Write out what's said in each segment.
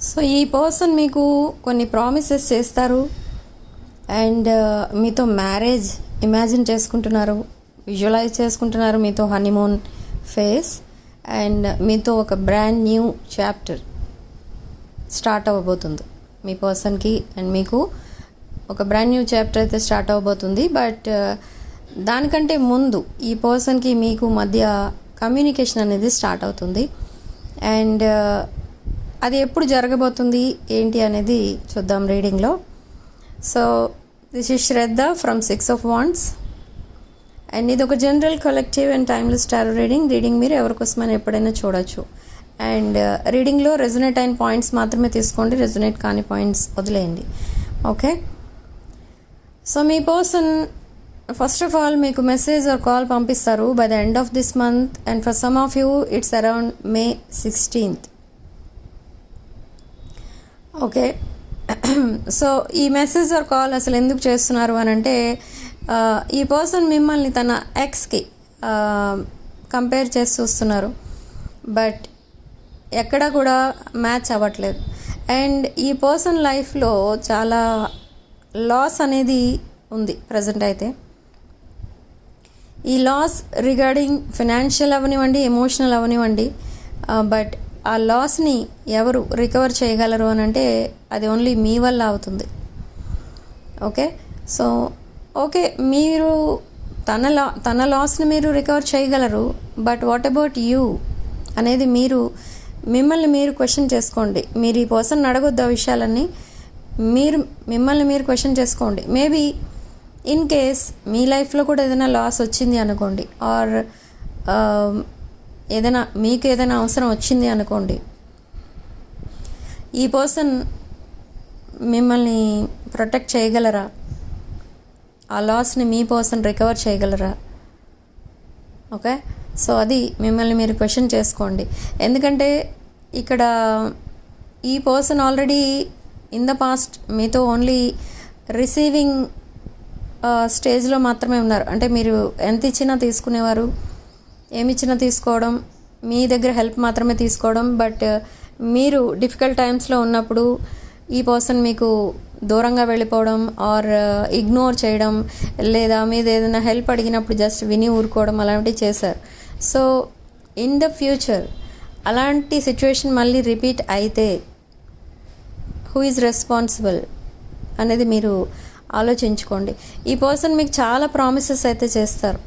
So ఈ person మీకు కొన్ని ప్రామిసెస్ చేస్తారు అండ్ మీతో మ్యారేజ్ ఇమాజిన్ చేసుకుంటున్నారు, విజువలైజ్ చేసుకుంటున్నారు, మీతో హనీమూన్ ఫేస్ అండ్ మీతో ఒక బ్రాండ్ న్యూ చాప్టర్ స్టార్ట్ అవ్వబోతుంది మీ పర్సన్కి అండ్ మీకు ఒక బ్రాండ్ న్యూ చాప్టర్ అయితే స్టార్ట్ అవ్వబోతుంది. బట్ దానికంటే ముందు ఈ పర్సన్కి మీకు మధ్య కమ్యూనికేషన్ అనేది స్టార్ట్ అవుతుంది అండ్ అది ఎప్పుడు జరగబోతుంది ఏంటి అనేది చూద్దాం రీడింగ్లో. So this is Shraddha from 6 of Wands and ఇది ఒక general collective and timeless tarot reading మీరు ఎవరికోసమైనా ఎప్పుడైనా చూడొచ్చు. అండ్ రీడింగ్లో రెజొనేట్ అయిన పాయింట్స్ మాత్రమే తీసుకోండి, రెజొనేట్ కాని పాయింట్స్ వదిలేయండి. ఓకే, సో మీ పర్సన్ ఫస్ట్ ఆఫ్ ఆల్ మీకు మెసేజ్ ఆర్ కాల్ పంపిస్తారు by the end of this month and for some of you it's around May 16th. Okay, so ఈ మెసేజ్ ఆర్ కాల్ అసలు ఎందుకు చేస్తున్నారు అని అంటే ఈ పర్సన్ మిమ్మల్ని తన ఎక్స్కి కంపేర్ చేసి చూస్తున్నారు బట్ ఎక్కడ కూడా మ్యాచ్ అవ్వట్లేదు. అండ్ ఈ పర్సన్ లైఫ్లో చాలా లాస్ అనేది ఉంది ప్రజెంట్ అయితే. ఈ లాస్ రిగార్డింగ్ ఫినాన్షియల్ అవనివ్వండి, ఎమోషనల్ అవనివ్వండి, బట్ ఆ లాస్ని ఎవరు రికవర్ చేయగలరు అని అంటే అది ఓన్లీ మీ వల్ల అవుతుంది. ఓకే, సో ఓకే మీరు తన లాస్ని మీరు రికవర్ చేయగలరు బట్ వాట్ అబౌట్ యూ అనేది మిమ్మల్ని మీరు క్వశ్చన్ చేసుకోండి. మీరు ఈ పర్సన్ అడగొద్దు ఆ విషయాలన్నీ, మిమ్మల్ని మీరు క్వశ్చన్ చేసుకోండి. మేబీ ఇన్ కేస్ మీ లైఫ్లో కూడా ఏదైనా లాస్ వచ్చింది అనుకోండి ఆర్ మీకు ఏదైనా అవసరం వచ్చింది అనుకోండి, ఈ పర్సన్ మిమ్మల్ని ప్రొటెక్ట్ చేయగలరా? ఆ లాస్ని మీ పర్సన్ రికవర్ చేయగలరా? ఓకే, సో అది మిమ్మల్ని మీరు క్వశ్చన్ చేసుకోండి. ఎందుకంటే ఇక్కడ ఈ person already in the past మీతో ఓన్లీ రిసీవింగ్ స్టేజ్లో మాత్రమే ఉన్నారు. అంటే మీరు ఎంత ఇచ్చినా తీసుకునేవారు, ఏమిచ్చినా తీసుకోవడం, మీ దగ్గర హెల్ప్ మాత్రమే తీసుకోవడం. బట్ మీరు డిఫికల్ట్ టైమ్స్లో ఉన్నప్పుడు ఈ పర్సన్ మీకు దూరంగా వెళ్ళిపోవడం ఆర్ ఇగ్నోర్ చేయడం, లేదా మీద ఏదైనా హెల్ప్ అడిగినప్పుడు జస్ట్ విని ఊరుకోవడం అలాంటివి చేశారు. సో ఇన్ ద ఫ్యూచర్ అలాంటి సిచ్యువేషన్ మళ్ళీ రిపీట్ అయితే హూ ఈజ్ రెస్పాన్సిబుల్ అనేది మీరు ఆలోచించుకోండి. ఈ పర్సన్ మీకు చాలా ప్రామిసెస్ అయితే చేస్తారు,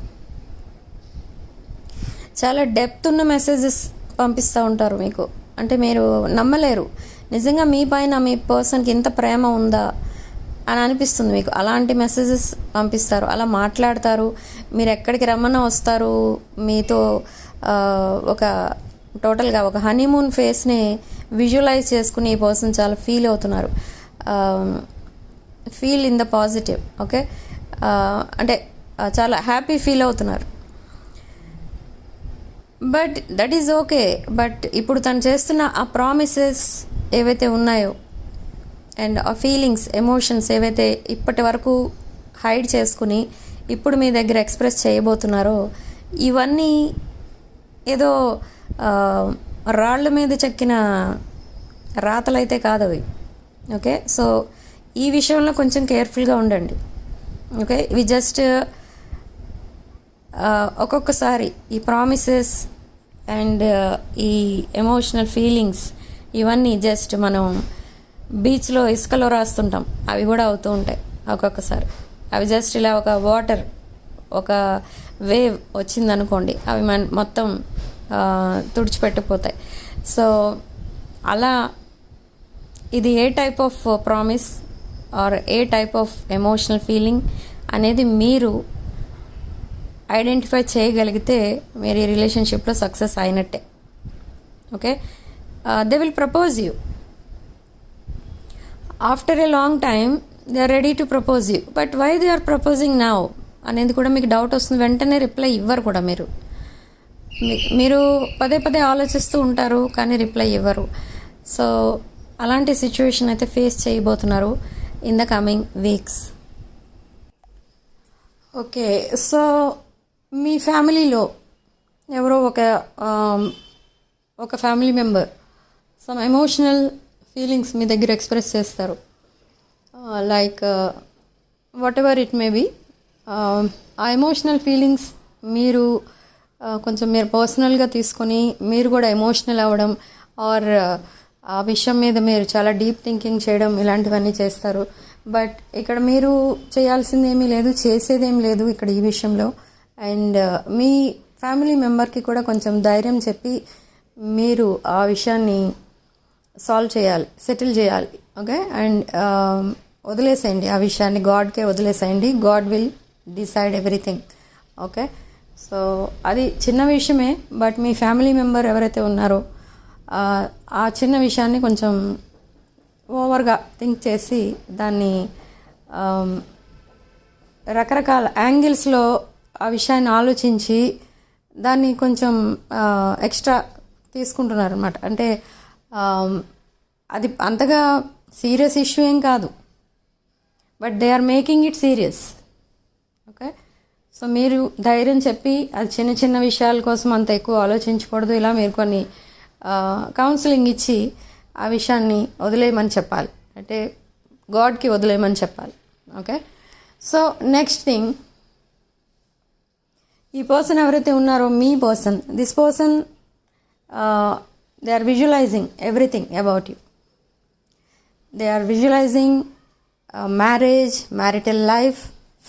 చాలా డెప్త్ ఉన్న మెసేజెస్ పంపిస్తూ ఉంటారు మీకు. అంటే మీరు నమ్మలేరు నిజంగా మీ పైన మీ పర్సన్కి ఇంత ప్రేమ ఉందా అని అనిపిస్తుంది మీకు. అలాంటి మెసేజెస్ పంపిస్తారు, అలా మాట్లాడతారు, మీరు ఎక్కడికి రమ్మన్నా వస్తారు. మీతో ఒక టోటల్గా ఒక హనీమూన్ ఫేస్ని విజువలైజ్ చేసుకుని ఈ పర్సన్ చాలా ఫీల్ అవుతున్నారు, feel in the positive. Okay, అంటే చాలా హ్యాపీ ఫీల్ అవుతున్నారు. But that is okay. But ఇప్పుడు తను చేస్తున్న ఆ ప్రామిసెస్ ఏవైతే ఉన్నాయో అండ్ ఆ ఫీలింగ్స్, ఎమోషన్స్ ఏవైతే ఇప్పటి వరకు హైడ్ చేసుకుని ఇప్పుడు మీ దగ్గర ఎక్స్ప్రెస్ చేయబోతున్నారో ఇవన్నీ ఏదో రాళ్ళ మీద చెక్కిన రాతలైతే కాదు అవి. ఓకే, సో ఈ విషయంలో కొంచెం కేర్ఫుల్గా ఉండండి. ఓకే, ఇవి జస్ట్ ఒక్కొక్కసారి ఈ ప్రామిసెస్ అండ్ ఈ ఎమోషనల్ ఫీలింగ్స్ ఇవన్నీ జస్ట్ మనం బీచ్లో ఇసుకలో రాస్తుంటాం, అవి కూడా అవుతూ ఉంటాయి ఒక్కొక్కసారి. అవి జస్ట్ ఇలా ఒక వాటర్, ఒక వేవ్ వచ్చిందనుకోండి, అవి మొత్తం తుడిచిపెట్టిపోతాయి. సో అలా ఇది ఏ టైప్ ఆఫ్ ప్రామిస్ ఆర్ ఏ టైప్ ఆఫ్ ఎమోషనల్ ఫీలింగ్ అనేది మీరు ఐడెంటిఫై చేయగలిగితే మీరు ఈ రిలేషన్షిప్లో సక్సెస్ అయినట్టే. Okay, they will propose you after a long time, they are ready to propose you. But why they are proposing now అనేది కూడా మీకు డౌట్ వస్తుంది. వెంటనే రిప్లై ఇవ్వరు కూడా. మీరు పదే పదే ఆలోచిస్తూ ఉంటారు కానీ రిప్లై ఇవ్వరు. సో అలాంటి సిచ్యువేషన్ అయితే ఫేస్ చేయబోతున్నారు in the coming weeks. Okay, so మీ ఫ్యామిలీలో ఎవరో ఒక family member some emotional feelings మీ దగ్గర ఎక్స్ప్రెస్ చేస్తారు. Like whatever it may be. ఆ ఎమోషనల్ ఫీలింగ్స్ మీరు కొంచెం మీరు పర్సనల్గా తీసుకొని మీరు కూడా ఎమోషనల్ అవ్వడం ఆర్ ఆ విషయం మీద మీరు చాలా డీప్ థింకింగ్ చేయడం ఇలాంటివన్నీ చేస్తారు. బట్ ఇక్కడ మీరు చేయాల్సింది ఏమీ లేదు, చేసేదేం లేదు ఇక్కడ ఈ విషయంలో. అండ్ మీ ఫ్యామిలీ మెంబర్కి కూడా కొంచెం ధైర్యం చెప్పి మీరు ఆ విషయాన్ని సాల్వ్ చేయాలి, సెటిల్ చేయాలి. ఓకే, అండ్ వదిలేసేయండి ఆ విషయాన్ని, గాడ్కే వదిలేసేయండి. God will decide everything. Okay, so అది చిన్న విషయమే, బట్ మీ ఫ్యామిలీ మెంబర్ ఎవరైతే ఉన్నారో ఆ చిన్న విషయాన్ని కొంచెం ఓవర్గా థింక్ చేసి దాన్ని రకరకాల యాంగిల్స్లో ఆ విషయాన్ని ఆలోచించి దాన్ని కొంచెం ఎక్స్ట్రా తీసుకుంటున్నారు అనమాట. అంటే అది అంతగా సీరియస్ ఇష్యూ ఏం కాదు, but they are making it serious. Okay, so మీరు ధైర్యం చెప్పి అది చిన్న చిన్న విషయాల కోసం అంత ఎక్కువ ఆలోచించకూడదు, ఇలా మీరు కొన్ని కౌన్సిలింగ్ ఇచ్చి ఆ విషయాన్ని వదిలేయమని చెప్పాలి, అంటే గాడ్కి వదిలేయమని చెప్పాలి. ఓకే, సో నెక్స్ట్ థింగ్, ఈ పర్సన్ ఎవరైతే ఉన్నారో మీ person, this person they are visualizing everything about you. They are visualizing marriage, marital life,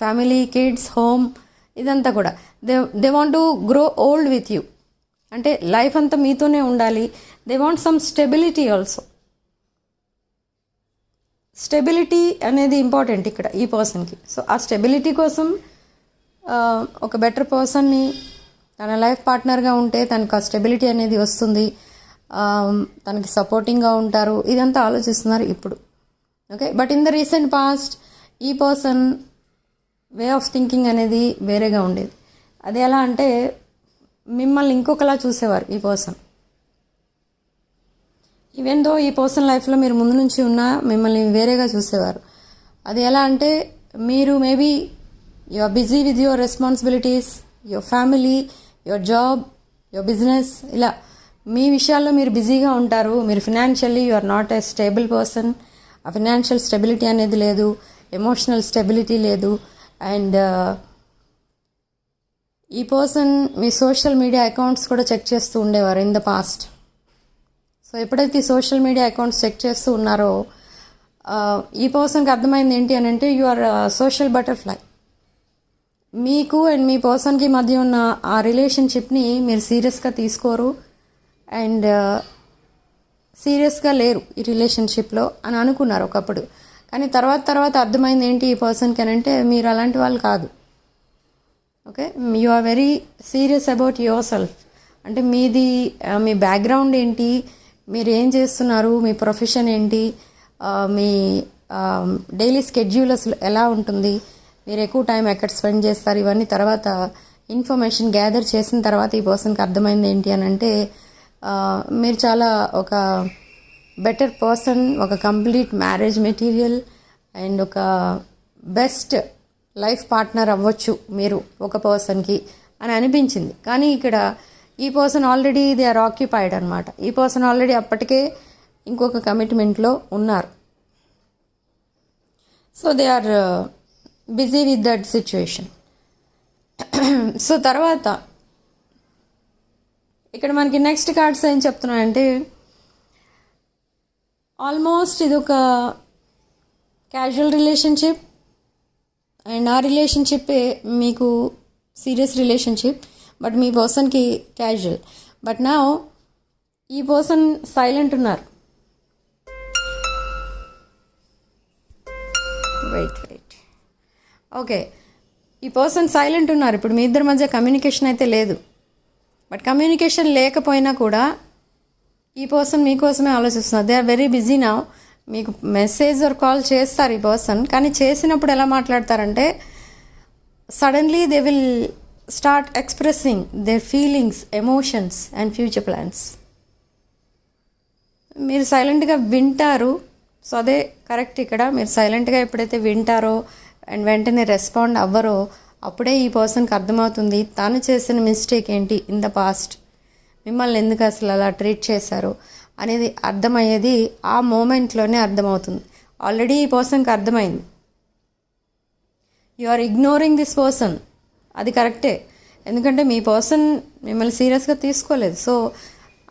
family, kids, home, ఇదంతా కూడా they want to grow old with you. అంటే లైఫ్ అంతా మీతోనే ఉండాలి. They want some stability also. Stability అనేది important ఇక్కడ ఈ పర్సన్కి. సో ఆ స్టెబిలిటీ కోసం ఒక బెటర్ పర్సన్ని తన లైఫ్ పార్ట్నర్గా ఉంటే తనకు ఆ స్టెబిలిటీ అనేది వస్తుంది, తనకి సపోర్టింగ్గా ఉంటారు, ఇదంతా ఆలోచిస్తున్నారు ఇప్పుడు. Okay, but in the recent past ఈ పర్సన్ వే ఆఫ్ థింకింగ్ అనేది వేరేగా ఉండేది. అది ఎలా అంటే మిమ్మల్ని ఇంకొకలా చూసేవారు ఈ పర్సన్. ఈవెన్ దో ఈ పర్సన్ లైఫ్లో మీరు ముందు నుంచి ఉన్నా మిమ్మల్ని వేరేగా చూసేవారు. అది ఎలా అంటే మీరు maybe you are busy with your responsibilities, your family, your job, your business, ఇలా మీ విషయాల్లో మీరు బిజీగా ఉంటారు. మీరు financially you are not a stable person. ఆ ఫినాన్షియల్ స్టెబిలిటీ అనేది లేదు, ఎమోషనల్ స్టెబిలిటీ లేదు. అండ్ ఈ పర్సన్ మీ సోషల్ మీడియా అకౌంట్స్ కూడా చెక్ చేస్తూ ఉండేవారు ఇన్ ద పాస్ట్. సో ఎప్పుడైతే ఈ సోషల్ మీడియా అకౌంట్స్ చెక్ చేస్తూ ఉన్నారో ఈ పర్సన్కి అర్థమైంది ఏంటి అని అంటే యు ఆర్ సోషల్ బటర్ఫ్లై. మీకు అండ్ మీ పర్సన్కి మధ్య ఉన్న ఆ రిలేషన్షిప్ని మీరు సీరియస్గా తీసుకోరు అండ్ సీరియస్గా లేరు ఈ రిలేషన్షిప్లో అని అనుకున్నారు ఒకప్పుడు. కానీ తర్వాత అర్థమైంది ఏంటి ఈ పర్సన్కి అని అంటే మీరు అలాంటి వాళ్ళు కాదు. Okay, you are very serious about yourself. అంటే మీది మీ బ్యాక్గ్రౌండ్ ఏంటి, మీరు ఏం చేస్తున్నారు, మీ ప్రొఫెషన్ ఏంటి, మీ డైలీ స్కెడ్యూల్ అసలు ఎలా ఉంటుంది, మీరు ఎక్కువ టైం ఎక్కడ స్పెండ్ చేస్తారు, ఇవన్నీ తర్వాత ఇన్ఫర్మేషన్ గ్యాదర్ చేసిన తర్వాత ఈ పర్సన్కి అర్థమైంది ఏంటి అని అంటే మీరు చాలా ఒక బెటర్ పర్సన్, ఒక కంప్లీట్ మ్యారేజ్ మెటీరియల్ అండ్ ఒక బెస్ట్ లైఫ్ పార్ట్నర్ అవ్వచ్చు మీరు ఒక పర్సన్కి అని అనిపించింది. కానీ ఇక్కడ ఈ person already they are occupied అనమాట. ఈ పర్సన్ ఆల్రెడీ అప్పటికే ఇంకొక కమిట్మెంట్లో ఉన్నారు. So they are busy with that situation. So తర్వాత ఇక్కడ మనకి నెక్స్ట్ కార్డ్స్ ఏం చెప్తున్నాయంటే ఆల్మోస్ట్ ఇది ఒక క్యాజువల్ రిలేషన్షిప్ అండ్ ఆ రిలేషన్షిప్పే మీకు సీరియస్ రిలేషన్షిప్, బట్ మీ పర్సన్కి క్యాజువల్. బట్ నా ఈ పర్సన్ సైలెంట్ ఉన్నారు. వెయిట్ ఓకే, ఈ పర్సన్ సైలెంట్ ఉన్నారు. ఇప్పుడు మీ ఇద్దరి మధ్య కమ్యూనికేషన్ అయితే లేదు. బట్ కమ్యూనికేషన్ లేకపోయినా కూడా ఈ పర్సన్ మీకోసమే ఆలోచిస్తున్నారు. They are very busy now. మీకు మెసేజ్ ఆర్ కాల్ చేస్తారు ఈ పర్సన్, కానీ చేసినప్పుడు ఎలా మాట్లాడతారంటే suddenly they will start expressing their feelings, emotions and future plans. మీరు సైలెంట్గా వింటారు. సో అదే కరెక్ట్ ఇక్కడ. మీరు సైలెంట్గా ఎప్పుడైతే వింటారో అండ్ వెంటనే రెస్పాండ్ అవ్వరో అప్పుడే ఈ పర్సన్కి అర్థమవుతుంది తను చేసిన మిస్టేక్ ఏంటి ఇన్ ద పాస్ట్. మిమ్మల్ని ఎందుకు అసలు అలా ట్రీట్ చేశారు అనేది అర్థమయ్యేది ఆ మూమెంట్లోనే అర్థమవుతుంది. ఆల్రెడీ ఈ పర్సన్కి అర్థమైంది. You are ignoring this person, అది కరెక్టే. ఎందుకంటే మీ పర్సన్ మిమ్మల్ని సీరియస్గా తీసుకోలేదు, సో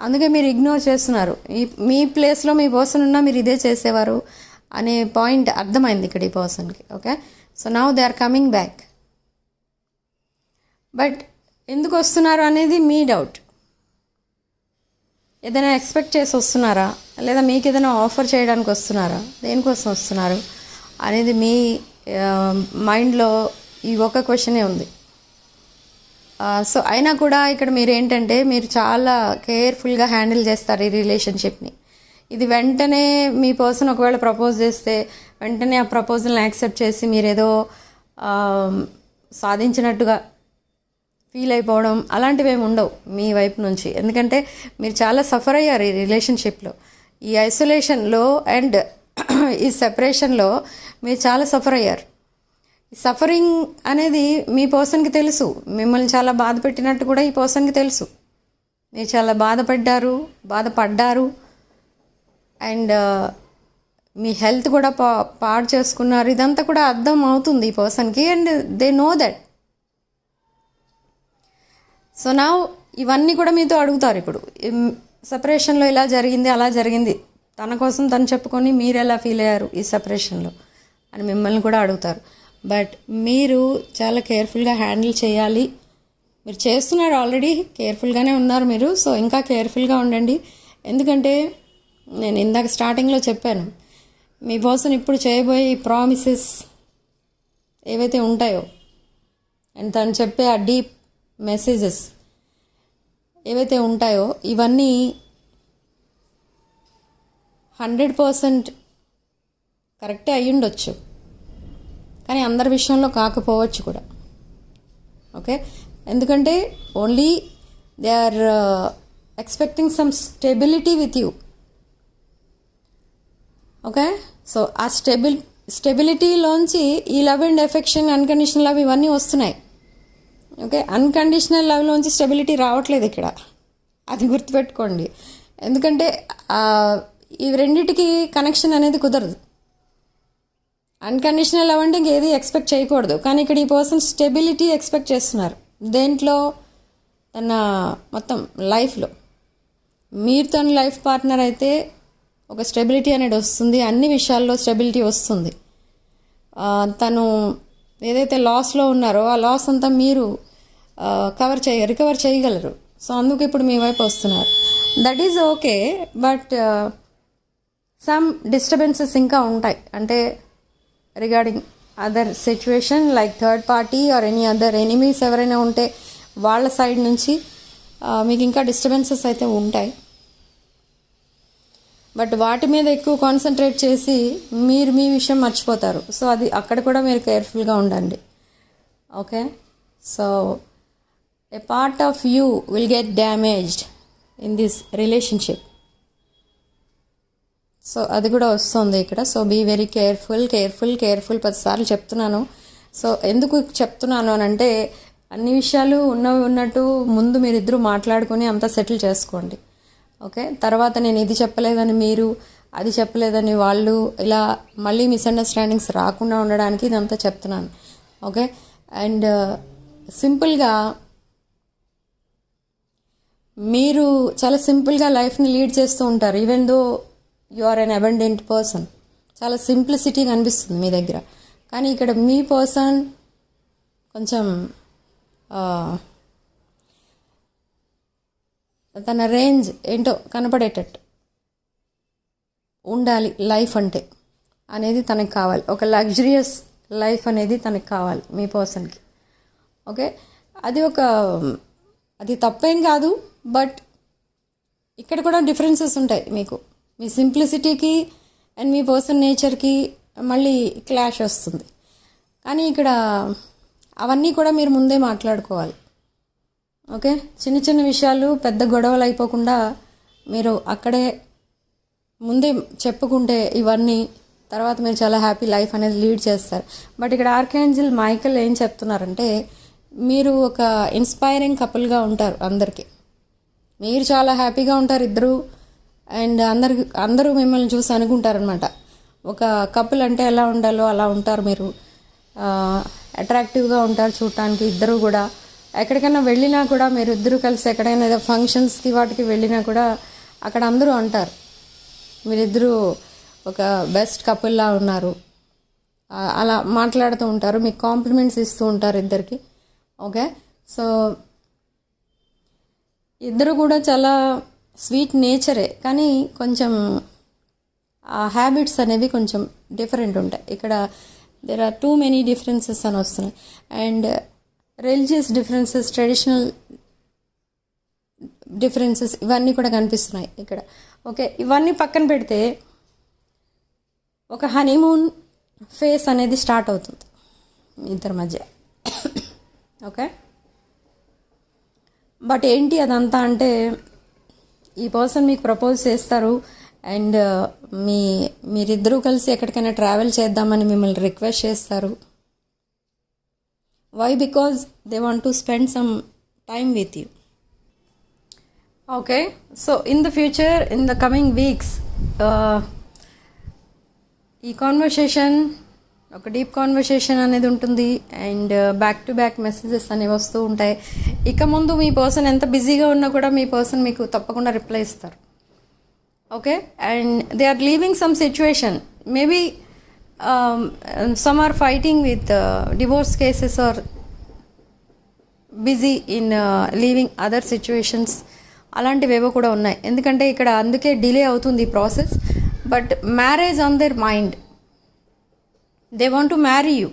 అందుకే మీరు ఇగ్నోర్ చేస్తున్నారు. మీ ప్లేస్లో మీ పర్సన్ ఉన్నా మీరు ఇదే చేసేవారు అనే పాయింట్ అర్థమైంది ఇక్కడ ఈ పర్సన్కి. Okay, so now they are coming back. But ఎందుకు వస్తున్నారు అనేది మీ డౌట్. ఏదైనా ఎక్స్పెక్ట్ చేసి వస్తున్నారా, లేదా మీకు ఏదైనా ఆఫర్ చేయడానికి వస్తున్నారా, దేనికోసం వస్తున్నారు అనేది మీ మైండ్లో ఈ ఒక క్వశ్చనే ఉంది. సో అయినా కూడా ఇక్కడ మీరు ఏంటంటే మీరు చాలా కేర్ఫుల్గా హ్యాండిల్ చేస్తారు ఈ రిలేషన్షిప్ని. ఇది వెంటనే మీ పర్సన్ ఒకవేళ ప్రపోజ్ చేస్తే వెంటనే ఆ ప్రపోజల్ని యాక్సెప్ట్ చేసి మీరేదో సాధించినట్టుగా ఫీల్ అయిపోవడం అలాంటివి ఏమి ఉండవు మీ వైపు నుంచి. ఎందుకంటే మీరు చాలా సఫర్ అయ్యారు ఈ రిలేషన్షిప్లో, ఈ ఐసోలేషన్లో అండ్ ఈ సెపరేషన్లో మీరు చాలా సఫర్ అయ్యారు. సఫరింగ్ అనేది మీ పర్సన్కి తెలుసు. మిమ్మల్ని చాలా బాధ పెట్టినట్టు కూడా ఈ పర్సన్కి తెలుసు. మీరు చాలా బాధపడ్డారు అండ్ మీ హెల్త్ కూడా పాడు చేసుకున్నారు. ఇదంతా కూడా అర్థం అవుతుంది ఈ పర్సన్కి and they know that. So నా ఇవన్నీ కూడా మీతో అడుగుతారు. ఇప్పుడు సెపరేషన్లో ఇలా జరిగింది అలా జరిగింది, తన కోసం తను చెప్పుకొని మీరు ఎలా ఫీల్ అయ్యారు ఈ సెపరేషన్లో అని మిమ్మల్ని కూడా అడుగుతారు. బట్ మీరు చాలా కేర్ఫుల్గా హ్యాండిల్ చేయాలి. మీరు చేస్తున్నారు, ఆల్రెడీ కేర్ఫుల్గానే ఉన్నారు మీరు. సో ఇంకా కేర్ఫుల్గా ఉండండి. ఎందుకంటే నేను ఇందాక స్టార్టింగ్లో చెప్పాను, మీ పర్సన్ ఇప్పుడు చేయబోయే ఈ ప్రామిసెస్ ఏవైతే ఉంటాయో అండ్ తను చెప్పే ఆ డీప్ మెసేజెస్ ఏవైతే ఉంటాయో ఇవన్నీ 100% కరెక్టే అయ్యుండొచ్చు, కానీ అందరి విషయంలో కాకపోవచ్చు కూడా. ఓకే, ఎందుకంటే only they are expecting some stability with you. Okay, so ఆ స్టెబిలిటీలోంచి ఈ love and affection, unconditional love ఇవన్నీ వస్తున్నాయి. ఓకే, అన్కండిషనల్ లవ్లోంచి స్టెబిలిటీ రావట్లేదు ఇక్కడ, అది గుర్తుపెట్టుకోండి. ఎందుకంటే ఈ రెండిటికి కనెక్షన్ అనేది కుదరదు. అన్కండిషనల్ లవ్ అంటే ఇంకేది ఎక్స్పెక్ట్ చేయకూడదు, కానీ ఇక్కడ ఈ పర్సన్ స్టెబిలిటీ ఎక్స్పెక్ట్ చేస్తున్నారు. దేంట్లో? తన మొత్తం లైఫ్లో. మీరు తన లైఫ్ పార్ట్నర్ అయితే ఒక స్టెబిలిటీ అనేది వస్తుంది, అన్ని విషయాల్లో స్టెబిలిటీ వస్తుంది. తను ఏదైతే లాస్లో ఉన్నారో ఆ లాస్ అంతా మీరు రికవర్ చేయగలరు. సో అందుకు ఇప్పుడు మీ వైపు వస్తున్నారు. That is okay, but some disturbances ఇంకా ఉంటాయి. అంటే regarding other situation like third party or any other enemies ఎవరైనా ఉంటే వాళ్ళ సైడ్ నుంచి మీకు ఇంకా డిస్టర్బెన్సెస్ అయితే ఉంటాయి. బట్ వాటి మీద ఎక్కువ కాన్సన్ట్రేట్ చేసి మీరు మీ విషయం మర్చిపోతారు. సో అది అక్కడ కూడా మీరు కేర్ఫుల్గా ఉండండి. Okay, so A part of you will get damaged in this relationship. So అది కూడా వస్తుంది ఇక్కడ. సో బీ వెరీ కేర్ఫుల్ 10 చెప్తున్నాను. సో ఎందుకు చెప్తున్నాను అని అంటే అన్ని విషయాలు ఉన్నట్టు ముందు మీరిద్దరూ మాట్లాడుకొని అంతా సెటిల్ చేసుకోండి. ఓకే, తర్వాత నేను ఇది చెప్పలేదని మీరు, అది చెప్పలేదని వాళ్ళు, ఇలా మళ్ళీ మిస్అండర్స్టాండింగ్స్ రాకుండా ఉండడానికి ఇదంతా చెప్తున్నాను. ఓకే, అండ్ సింపుల్గా మీరు చాలా సింపుల్గా లైఫ్ని లీడ్ చేస్తూ ఉంటారు. Even though you are an abundant person, చాలా సింప్లిసిటీ కనిపిస్తుంది మీ దగ్గర. కానీ ఇక్కడ మీ పర్సన్ కొంచెం తన రేంజ్ ఏంటో కనపడేటట్టు ఉండాలి లైఫ్ అంటే అనేది తనకు కావాలి. ఒక లగ్జరియస్ లైఫ్ అనేది తనకు కావాలి మీ పర్సన్కి. ఓకే, అది తప్పేం కాదు, బట్ ఇక్కడ కూడా డిఫరెన్సెస్ ఉంటాయి మీకు. మీ సింప్లిసిటీకి అండ్ మీ పర్సన్ నేచర్కి మళ్ళీ క్లాష్ వస్తుంది. కానీ ఇక్కడ అవన్నీ కూడా మీరు ముందే మాట్లాడుకోవాలి. ఓకే, చిన్న చిన్న విషయాలు పెద్ద గొడవలు అయిపోకుండా మీరు అక్కడే ముందే చెప్పుకుంటే ఇవన్నీ తర్వాత మీరు చాలా హ్యాపీ లైఫ్ అనేది లీడ్ చేస్తారు. బట్ ఇక్కడ ఆర్కాంజెల్ మైకేల్ ఏం చెప్తున్నారంటే మీరు ఒక ఇన్స్పైరింగ్ కపుల్గా ఉంటారు అందరికీ. మీరు చాలా హ్యాపీగా ఉంటారు ఇద్దరు. అండ్ అందరూ మిమ్మల్ని చూసి అనుకుంటారనమాట, ఒక కపుల్ అంటే ఎలా ఉండాలో అలా ఉంటారు మీరు. అట్రాక్టివ్గా ఉంటారు చూడటానికి ఇద్దరు కూడా. ఎక్కడికైనా వెళ్ళినా కూడా మీరు ఇద్దరు కలిసి ఎక్కడైనా ఏదో ఫంక్షన్స్కి వాటికి వెళ్ళినా కూడా అక్కడ అందరూ అంటారు మీరిద్దరూ ఒక బెస్ట్ కపుల్లా ఉన్నారు. అలా మాట్లాడుతూ ఉంటారు, మీకు కాంప్లిమెంట్స్ ఇస్తూ ఉంటారు ఇద్దరికి. ఓకే, సో ఇద్దరు కూడా చాలా స్వీట్ నేచరే, కానీ కొంచెం ఆ హ్యాబిట్స్ అనేవి కొంచెం డిఫరెంట్ ఉంటాయి. ఇక్కడ there are too many differences అని వస్తున్నాయి. And religious differences, traditional differences ఇవన్నీ కూడా కనిపిస్తున్నాయి ఇక్కడ. ఓకే, ఇవన్నీ పక్కన పెడితే ఒక హనీమూన్ ఫేస్ అనేది స్టార్ట్ అవుతుంది మీ ఇద్దరి మధ్య. ఓకే, బట్ ఏంటి అదంతా అంటే, ఈ పర్సన్ మీకు ప్రపోజ్ చేస్తారు అండ్ మీరిద్దరూ కలిసి ఎక్కడికైనా ట్రావెల్ చేద్దామని మిమ్మల్ని రిక్వెస్ట్ చేస్తారు. Why? Because they want to spend some time with you. Okay, so in the future, in the coming weeks, ఈ కాన్వర్సేషన్ ఒక డీప్ కాన్వర్సేషన్ అనేది ఉంటుంది. And back to back messages అనేవి వస్తూ ఉంటాయి. ఇక ముందు మీ పర్సన్ ఎంత బిజీగా ఉన్నా కూడా మీ పర్సన్ మీకు తప్పకుండా రిప్లై ఇస్తారు. Okay, and they are leaving some situation. Maybe some or fighting with divorce cases or busy in leaving other situations. అలాంటివేవో కూడా ఉన్నాయి. ఎందుకంటే ఇక్కడ అందుకే డిలే అవుతుంది ఈ process. But marriage on their mind, they want to marry you.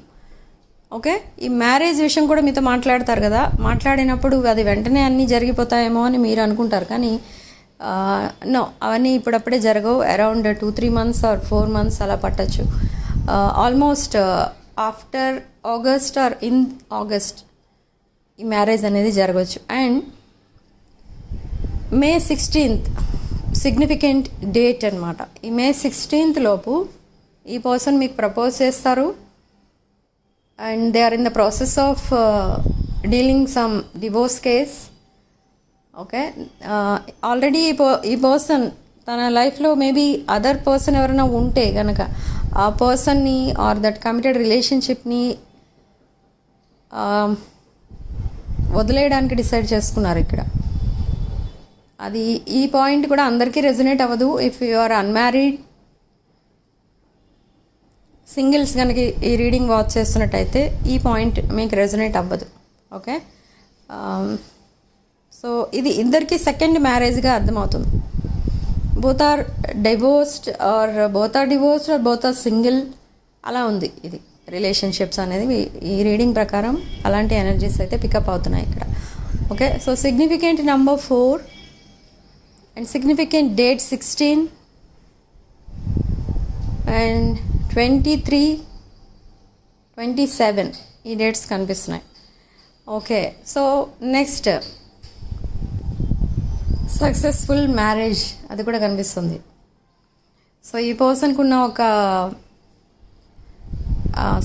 Okay, ఈ marriage విషయం కూడా మీతో మాట్లాడతారు కదా. మాట్లాడినప్పుడు అది వెంటనే అన్నీ జరిగిపోతాయేమో అని మీరు అనుకుంటారు, కానీ నో, అవన్నీ ఇప్పుడప్పుడే జరగవు. అరౌండ్ 2-3 months ఆర్ 4 months అలా పట్టచ్చు. Almost after August or in August ఈ మ్యారేజ్ అనేది జరగవచ్చు. And May 16th significant date అనమాట. ఈ May 16th లోపు ఈ పర్సన్ మీకు ప్రపోజ్ చేస్తారు. And they are in the process of dealing some divorce case. Okay, already ఈ పర్సన్ తన లైఫ్లో మేబీ అదర్ పర్సన్ ఎవరైనా ఉంటే కనుక ఆ పర్సన్ని ఆర్ దట్ కమిటెడ్ రిలేషన్షిప్ని వదిలేయడానికి డిసైడ్ చేసుకున్నారు ఇక్కడ. అది ఈ పాయింట్ కూడా అందరికీ రెజొనేట్ అవ్వదు. If you are unmarried singles కనుక ఈ రీడింగ్ వాచ్ చేస్తున్నట్టయితే ఈ పాయింట్ మీకు రెజొనేట్ అవ్వదు. ఓకే, సో ఇది ఇద్దరికి సెకండ్ మ్యారేజ్గా అర్థమవుతుంది. Both are divorced or both are single, అలా ఉంది ఇది రిలేషన్షిప్స్ అనేది ఈ రీడింగ్ ప్రకారం. అలాంటి ఎనర్జీస్ అయితే పికప్ అవుతున్నాయి ఇక్కడ. Okay, so significant number 4 and significant date 16 and 23, 27 ఈ డేట్స్ కనిపిస్తున్నాయి. Okay, so next successful marriage అది కూడా కనిపిస్తుంది. సో ఈ పర్సన్కి ఉన్న ఒక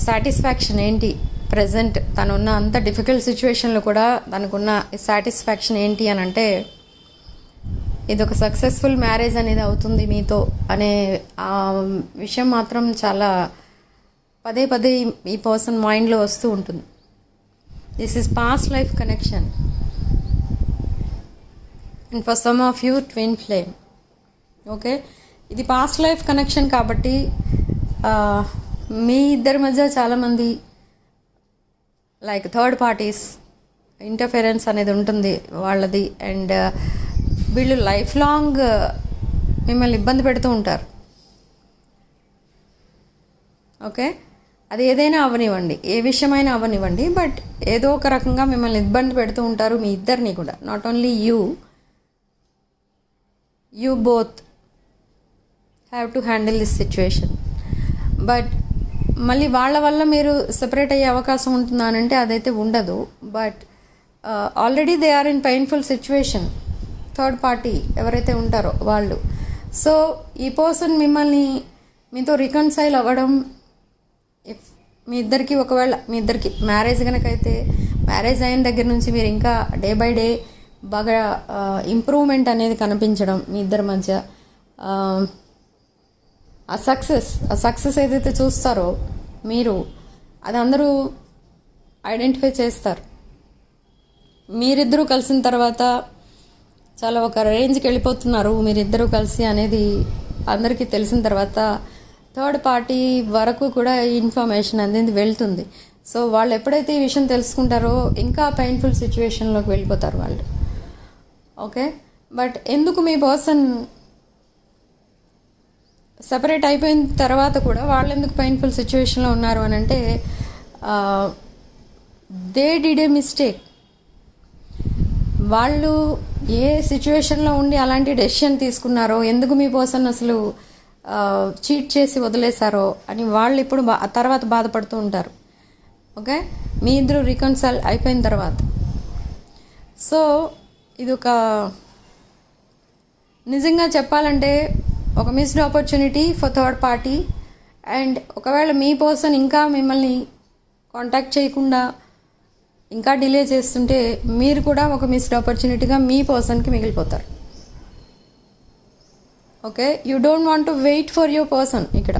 సాటిస్ఫాక్షన్ ఏంటి, ప్రజెంట్ తనున్న అంత డిఫికల్ట్ సిచ్యువేషన్లో కూడా తనకున్న సాటిస్ఫాక్షన్ ఏంటి అని అంటే, ఇది ఒక సక్సెస్ఫుల్ మ్యారేజ్ అనేది అవుతుంది మీతో అనే ఆ విషయం మాత్రం చాలా పదే పదే ఈ పర్సన్ మైండ్లో వస్తూ ఉంటుంది. This is past life connection and for some of you twin flame. Okay, ఇది పాస్ట్ లైఫ్ కనెక్షన్ కాబట్టి మీ ఇద్దరి మధ్య చాలామంది లైక్ థర్డ్ పార్టీస్ ఇంటర్ఫెరెన్స్ అనేది ఉంటుంది వాళ్ళది. అండ్ వీళ్ళు లైఫ్ లాంగ్ మిమ్మల్ని ఇబ్బంది పెడుతూ ఉంటారు. ఓకే, అది ఏదైనా అవనివ్వండి, ఏ విషయమైనా అవనివ్వండి, బట్ ఏదో ఒక రకంగా మిమ్మల్ని ఇబ్బంది పెడుతూ ఉంటారు మీ ఇద్దరిని కూడా. Not only you both have to handle this situation. But మళ్ళీ వాళ్ళ వల్ల మీరు సెపరేట్ అయ్యే అవకాశం ఉంటుందా అని అంటే అదైతే ఉండదు. But already they are in painful situation, third party ఎవరైతే ఉంటారో వాళ్ళు. సో ఈ పర్సన్ మీతో రికన్సైల్ అవ్వడం, ఇఫ్ మీ ఇద్దరికి ఒకవేళ మీ ఇద్దరికి మ్యారేజ్ కనుక అయితే మ్యారేజ్ అయిన దగ్గర నుంచి మీరు ఇంకా డే బై డే బాగా ఇంప్రూవ్మెంట్ అనేది కనిపించడం మీ ఇద్దరి మధ్య. ఆ సక్సెస్ ఏదైతే చూస్తారో మీరు, అది అందరూ ఐడెంటిఫై చేస్తారు. మీరిద్దరూ కలిసిన తర్వాత చాలా ఒక రేంజ్కి వెళ్ళిపోతున్నారు మీరిద్దరూ కలిసి అనేది అందరికీ తెలిసిన తర్వాత థర్డ్ పార్టీ వరకు కూడా ఈ ఇన్ఫర్మేషన్ అనేది వెళ్తుంది. సో వాళ్ళు ఎప్పుడైతే ఈ విషయం తెలుసుకుంటారో ఇంకా పెయిన్ఫుల్ సిచ్యువేషన్లోకి వెళ్ళిపోతారు వాళ్ళు. ఓకే, బట్ ఎందుకు మీ పర్సన్ సెపరేట్ అయిపోయిన తర్వాత కూడా వాళ్ళు ఎందుకు పెయిన్ఫుల్ సిచ్యువేషన్లో ఉన్నారు అని అంటే, దే డిడ్ ఏ మిస్టేక్. వాళ్ళు ఏ సిచ్యువేషన్లో ఉండి అలాంటి డెసిషన్ తీసుకున్నారో, ఎందుకు మీ పర్సన్ అసలు చీట్ చేసి వదిలేశారో అని వాళ్ళు ఇప్పుడు తర్వాత బాధపడుతూ ఉంటారు. ఓకే, మీ ఇద్దరు రికన్సైల్ అయిపోయిన తర్వాత. సో ఇది ఒక నిజంగా చెప్పాలంటే ఒక missed opportunity for third party. And ఒకవేళ మీ పర్సన్ ఇంకా మిమ్మల్ని కాంటాక్ట్ చేయకుండా ఇంకా డిలే చేస్తుంటే మీరు కూడా ఒక మిస్డ్ ఆపర్చునిటీగా మీ పర్సన్కి మిగిలిపోతారు. Okay, you don't want to wait for your person. ఇక్కడ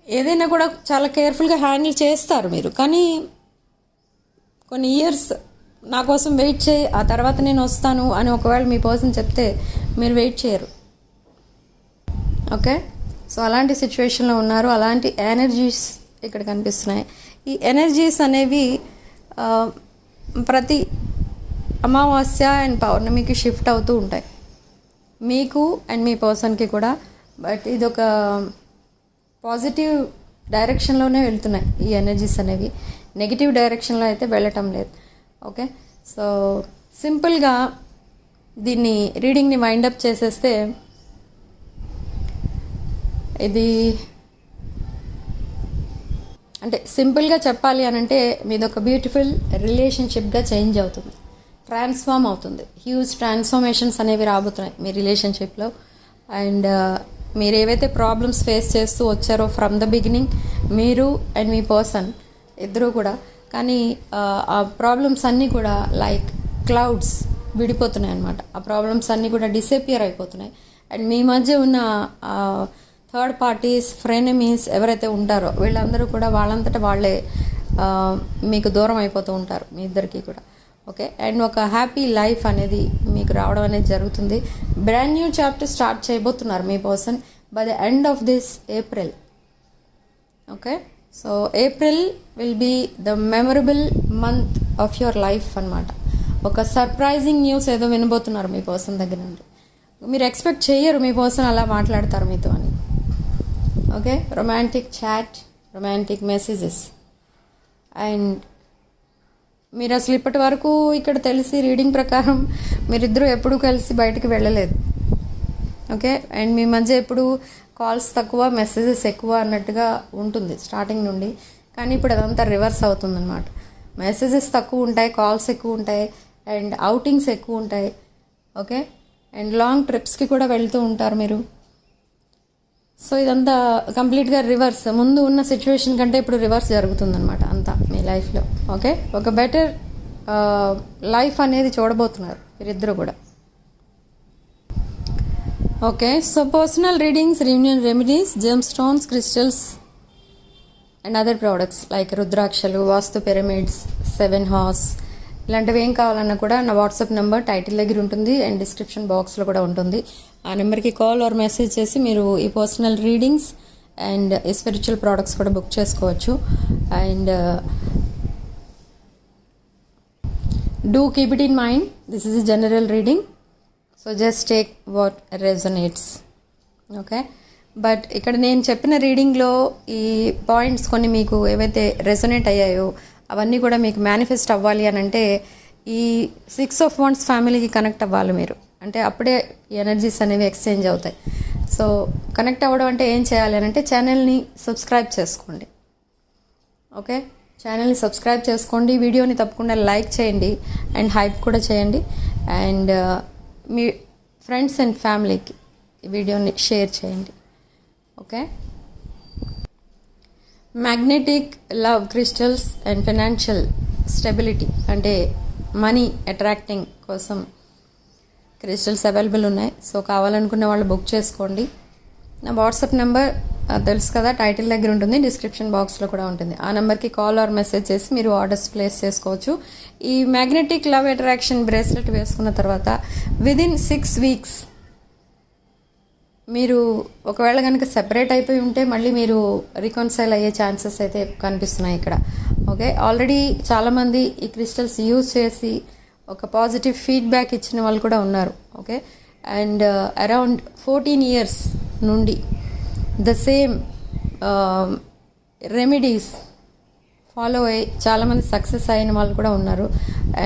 ఏదైనా కూడా చాలా కేర్ఫుల్గా హ్యాండిల్ చేస్తారు మీరు, కానీ కొన్ని ఇయర్స్ నా కోసం వెయిట్ చేయి, ఆ తర్వాత నేను వస్తాను అని ఒకవేళ మీ పర్సన్ చెప్తే మీరు వెయిట్ చేయరు. ఓకే, సో అలాంటి సిచ్యువేషన్లో ఉన్నారు. అలాంటి ఎనర్జీస్ ఇక్కడ కనిపిస్తున్నాయి. ఈ ఎనర్జీస్ అనేవి ప్రతి అమావాస్య అండ్ పౌర్ణమికి షిఫ్ట్ అవుతూ ఉంటాయి మీకు అండ్ మీ పర్సన్కి కూడా. బట్ ఇది ఒక పాజిటివ్ డైరెక్షన్లోనే వెళ్తున్నాయి ఈ ఎనర్జీస్ అనేవి, నెగిటివ్ డైరెక్షన్లో అయితే వెళ్ళటం లేదు. ఓకే, సో సింపుల్గా దీన్ని రీడింగ్ని వైండప్ చేసేస్తే, ఇది అంటే సింపుల్గా చెప్పాలి అని అంటే మీది ఒక బ్యూటిఫుల్ రిలేషన్షిప్గా చేంజ్ అవుతుంది, ట్రాన్స్ఫార్మ్ అవుతుంది. హ్యూజ్ ట్రాన్స్ఫర్మేషన్స్ అనేవి రాబోతున్నాయి మీ రిలేషన్షిప్లో. అండ్ మీరు ఏవైతే ప్రాబ్లమ్స్ ఫేస్ చేస్తూ వచ్చారో ఫ్రమ్ ద బిగినింగ్, మీరు అండ్ మీ పర్సన్ ఇద్దరూ కూడా, కానీ ఆ ప్రాబ్లమ్స్ అన్నీ కూడా లైక్ క్లౌడ్స్ విడిపోతున్నాయి అన్నమాట. ఆ ప్రాబ్లమ్స్ అన్నీ కూడా డిసపియర్ అయిపోతున్నాయి. అండ్ మీ మధ్య ఉన్న థర్డ్ పార్టీస్, ఫ్రెనమీస్ ఎవరైతే ఉంటారో వీళ్ళందరూ కూడా వాళ్ళంతటా వాళ్ళే మీకు దూరం అయిపోతూ ఉంటారు మీ ఇద్దరికి కూడా. ఓకే, అండ్ ఒక హ్యాపీ లైఫ్ అనేది మీకు రావడం అనేది జరుగుతుంది. బ్రాండ్ న్యూ చాప్టర్ స్టార్ట్ చేయబోతున్నారు మీ person by the end of this April. Okay, so April will be the memorable month of your life అన్నమాట. ఒక సర్ప్రైజింగ్ న్యూస్ ఏదో వినబోతున్నారు మీ పర్సన్ దగ్గర నుండి. మీరు ఎక్స్పెక్ట్ చేయరు మీ పర్సన్ అలా మాట్లాడతారు మీతో అని. Okay, romantic chat, romantic messages. And మీరు అసలు ఇప్పటి వరకు ఇక్కడ తెలిసి రీడింగ్ ప్రకారం మీరిద్దరూ ఎప్పుడూ కలిసి బయటికి వెళ్ళలేదు. ఓకే, అండ్ మీ మధ్య ఎప్పుడు కాల్స్ తక్కువ, మెసేజెస్ ఎక్కువ అన్నట్టుగా ఉంటుంది స్టార్టింగ్ నుండి. కానీ ఇప్పుడు అదంతా రివర్స్ అవుతుందన్నమాట. మెసేజెస్ తక్కువ ఉంటాయి, కాల్స్ ఎక్కువ ఉంటాయి, అండ్ అవుటింగ్స్ ఎక్కువ ఉంటాయి. ఓకే, అండ్ లాంగ్ ట్రిప్స్కి కూడా వెళ్తూ ఉంటారు మీరు. సో ఇదంతా కంప్లీట్గా రివర్స్, ముందు ఉన్న సిచ్యువేషన్ కంటే ఇప్పుడు రివర్స్ జరుగుతుందన్నమాట అంతా మీ లైఫ్లో. ఓకే, ఒక బెటర్ లైఫ్ అనేది చూడబోతున్నారు మీరిద్దరు కూడా. Okay, so personal readings, reunion remedies, gem stones, crystals and other products like రుద్రాక్షలు, వాస్తు పిరమిడ్స్, 7 హార్స్ ఇలాంటివి ఏం కావాలన్నా కూడా నా వాట్సాప్ నెంబర్ టైటిల్ దగ్గర ఉంటుంది అండ్ డిస్క్రిప్షన్ బాక్స్లో కూడా ఉంటుంది. ఆ నెంబర్కి కాల్ ఆర్ మెసేజ్ చేసి మీరు ఈ పర్సనల్ రీడింగ్స్ అండ్ ఈ స్పిరిచువల్ ప్రోడక్ట్స్ కూడా బుక్ చేసుకోవచ్చు. And do keep it in mind, this is a general reading, so just take what resonates. Okay, but ఇక్కడ నేను చెప్పిన రీడింగ్లో ఈ పాయింట్స్ కొన్ని మీకు ఏవైతే రెజొనేట్ అయ్యాయో అవన్నీ కూడా మీకు మేనిఫెస్ట్ అవ్వాలి అని అంటే ఈ 6 ఆఫ్ వాండ్స్ ఫ్యామిలీకి కనెక్ట్ అవ్వాలి మీరు. అంటే అప్పుడే ఎనర్జీస్ అనేవి ఎక్స్చేంజ్ అవుతాయి. సో కనెక్ట్ అవ్వడం అంటే ఏం చేయాలి అని అంటే ఛానల్ని సబ్స్క్రైబ్ చేసుకోండి. ఓకే, ఛానల్ని సబ్స్క్రైబ్ చేసుకోండి, వీడియోని తప్పకుండా లైక్ చేయండి అండ్ హైప్ కూడా చేయండి. అండ్ మీ ఫ్రెండ్స్ అండ్ ఫ్యామిలీకి ఈ వీడియోని షేర్ చేయండి. Okay, magnetic love crystals and financial stability అంటే మనీ అట్రాక్టింగ్ కోసం క్రిస్టల్స్ అవైలబుల్ ఉన్నాయి. సో కావాలనుకున్న వాళ్ళు బుక్ చేసుకోండి. నా వాట్సాప్ నెంబర్ తెలుసు కదా, టైటిల్ దగ్గర ఉంటుంది, డిస్క్రిప్షన్ బాక్స్లో కూడా ఉంటుంది. ఆ నెంబర్కి కాల్ ఆర్ మెసేజ్ చేసి మీరు ఆర్డర్స్ ప్లేస్ చేసుకోవచ్చు. ఈ మ్యాగ్నెటిక్ లవ్ అట్రాక్షన్ బ్రేస్లెట్ వేసుకున్న తర్వాత విదిన్ 6 weeks మీరు ఒకవేళ కనుక సెపరేట్ అయిపోయి ఉంటే మళ్ళీ మీరు రికన్సైల్ అయ్యే ఛాన్సెస్ అయితే కనిపిస్తున్నాయి ఇక్కడ. ఓకే, ఆల్రెడీ చాలామంది ఈ క్రిస్టల్స్ యూజ్ చేసి ఒక పాజిటివ్ ఫీడ్బ్యాక్ ఇచ్చిన వాళ్ళు కూడా ఉన్నారు. ఓకే, అండ్ అరౌండ్ 14 years నుండి ద సేమ్ రెమెడీస్ ఫాలో అయ్యి చాలామంది సక్సెస్ అయిన వాళ్ళు కూడా ఉన్నారు.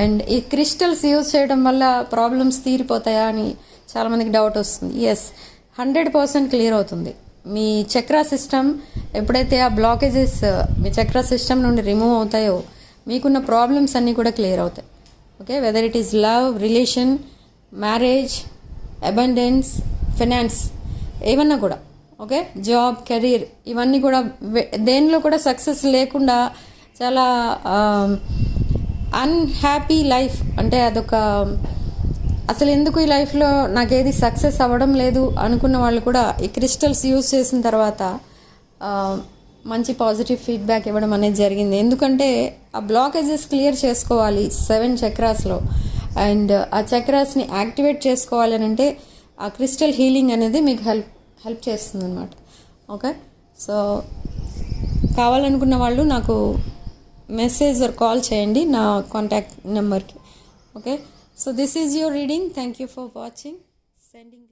అండ్ ఈ క్రిస్టల్స్ యూజ్ చేయడం వల్ల ప్రాబ్లమ్స్ తీరిపోతాయా అని చాలామందికి డౌట్ వస్తుంది. ఎస్, 100% క్లియర్ అవుతుంది. మీ చక్రా సిస్టమ్ ఎప్పుడైతే ఆ బ్లాకేజెస్ మీ చక్రా సిస్టమ్ నుండి రిమూవ్ అవుతాయో మీకున్న ప్రాబ్లమ్స్ అన్నీ కూడా క్లియర్ అవుతాయి. Okay, whether it is love, relation, marriage, abundance, finance, ఏమన్నా కూడా. ఓకే, జాబ్, కెరీర్, ఇవన్నీ కూడా దేనిలో కూడా సక్సెస్ లేకుండా చాలా అన్హ్యాపీ లైఫ్, అంటే అదొక అసలు ఎందుకు ఈ లైఫ్లో నాకేది సక్సెస్ అవ్వడం లేదు అనుకున్న వాళ్ళు కూడా ఈ క్రిస్టల్స్ యూజ్ చేసిన తర్వాత మంచి పాజిటివ్ ఫీడ్బ్యాక్ ఇవ్వడం అనేది జరిగింది. ఎందుకంటే ఆ బ్లాకేజెస్ క్లియర్ చేసుకోవాలి 7 చక్రాస్లో, అండ్ ఆ చక్రాస్ని యాక్టివేట్ చేసుకోవాలి అని అంటే ఆ క్రిస్టల్ హీలింగ్ అనేది మీకు హెల్ప్ చేస్తుంది అనమాట. ఓకే, సో కావాలనుకున్న వాళ్ళు నాకు మెసేజ్ ఆర్ కాల్ చేయండి నా కాంటాక్ట్ నెంబర్కి. Okay, so this is your reading. Thank you for watching. Sending